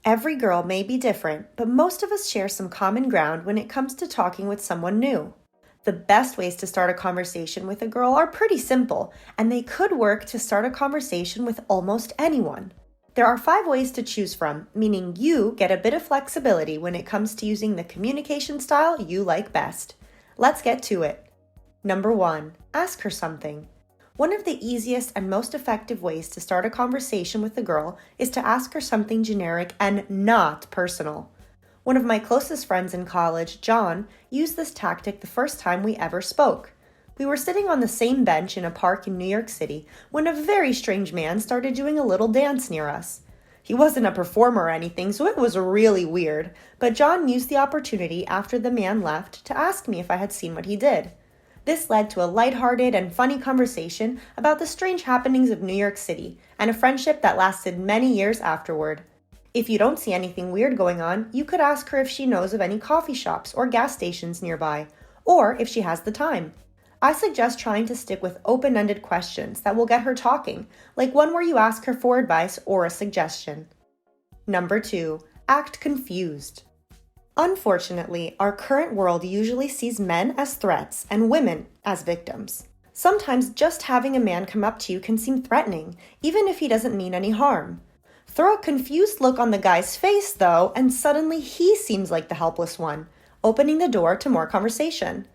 Every girl may be different, but most of us share some common ground when it comes to talking with someone new. The best ways to start a conversation with a girl are pretty simple, and they could work to start a conversation with almost anyone. There are 5 ways to choose from, meaning you get a bit of flexibility when it comes to using the communication style you like best. Let's get to it. Number 1, ask her something. One of the easiest and most effective ways to start a conversation with a girl is to ask her something generic and not personal. One of my closest friends in college, John, used this tactic the first time we ever spoke. We were sitting on the same bench in a park in New York City when a very strange man started doing a little dance near us. He wasn't a performer or anything, so it was really weird, but John used the opportunity after the man left to ask me if I had seen what he did. This led to a lighthearted and funny conversation about the strange happenings of New York City and a friendship that lasted many years afterward. If you don't see anything weird going on, you could ask her if she knows of any coffee shops or gas stations nearby, or if she has the time. I suggest trying to stick with open-ended questions that will get her talking, like one where you ask her for advice or a suggestion. Number 2, act confused. Unfortunately, our current world usually sees men as threats and women as victims. Sometimes just having a man come up to you can seem threatening, even if he doesn't mean any harm. Throw a confused look on the guy's face, though, and suddenly he seems like the helpless one, opening the door to more conversation.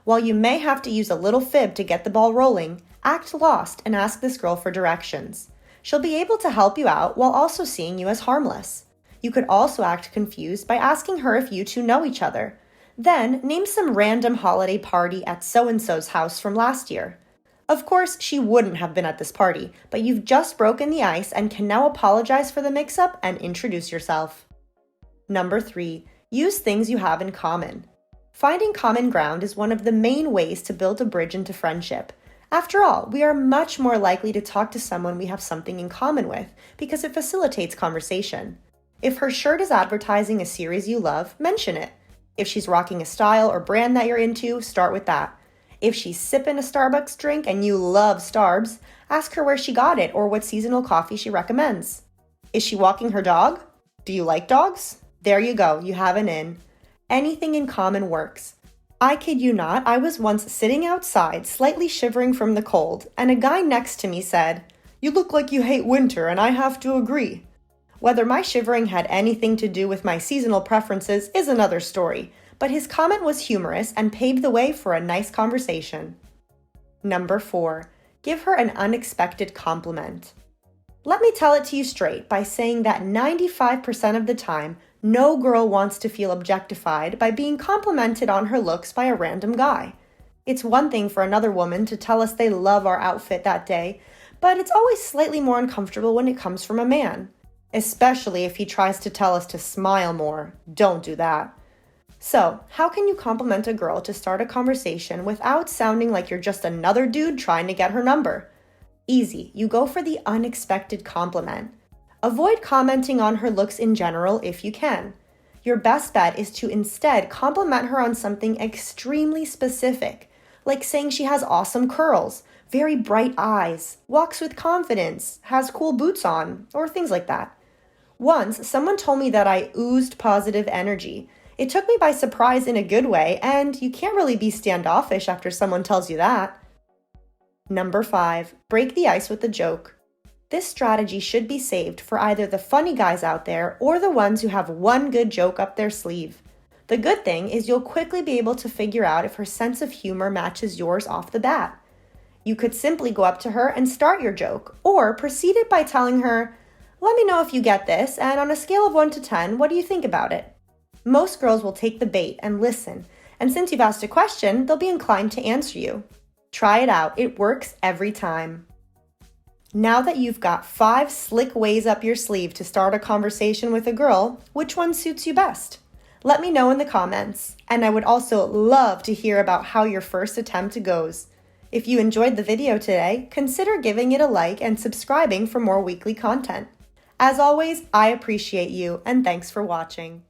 While you may have to use a little fib to get the ball rolling, act lost and ask this girl for directions. She'll be able to help you out while also seeing you as harmless. You could also act confused by asking her if you two know each other. Then, name some random holiday party at so-and-so's house from last year. Of course, she wouldn't have been at this party, but you've just broken the ice and can now apologize for the mix-up and introduce yourself. Number 3, use things you have in common. Finding common ground is one of the main ways to build a bridge into friendship. After all, we are much more likely to talk to someone we have something in common with because it facilitates conversation. If her shirt is advertising a series you love, mention it. If she's rocking a style or brand that you're into, start with that. If she's sipping a Starbucks drink and you love Starbs, ask her where she got it or what seasonal coffee she recommends. Is she walking her dog? Do you like dogs? There you go, you have an in. Anything in common works. I kid you not, I was once sitting outside, slightly shivering from the cold, and a guy next to me said, "You look like you hate winter, and I have to agree." Whether my shivering had anything to do with my seasonal preferences is another story, but his comment was humorous and paved the way for a nice conversation. Number 4, give her an unexpected compliment. Let me tell it to you straight by saying that 95% of the time, no girl wants to feel objectified by being complimented on her looks by a random guy. It's one thing for another woman to tell us they love our outfit that day, but it's always slightly more uncomfortable when it comes from a man. Especially if he tries to tell us to smile more. Don't do that. So, how can you compliment a girl to start a conversation without sounding like you're just another dude trying to get her number? Easy, you go for the unexpected compliment. Avoid commenting on her looks in general if you can. Your best bet is to instead compliment her on something extremely specific, like saying she has awesome curls, very bright eyes, walks with confidence, has cool boots on, or things like that. Once, someone told me that I oozed positive energy. It took me by surprise in a good way, and you can't really be standoffish after someone tells you that. Number 5, break the ice with a joke. This strategy should be saved for either the funny guys out there or the ones who have one good joke up their sleeve. The good thing is you'll quickly be able to figure out if her sense of humor matches yours off the bat. You could simply go up to her and start your joke, or proceed it by telling her, "Let me know if you get this, and on a scale of 1 to 10, what do you think about it?" Most girls will take the bait and listen, and since you've asked a question, they'll be inclined to answer you. Try it out, it works every time. Now that you've got 5 slick ways up your sleeve to start a conversation with a girl, which one suits you best? Let me know in the comments, and I would also love to hear about how your first attempt goes. If you enjoyed the video today, consider giving it a like and subscribing for more weekly content. As always, I appreciate you, and thanks for watching.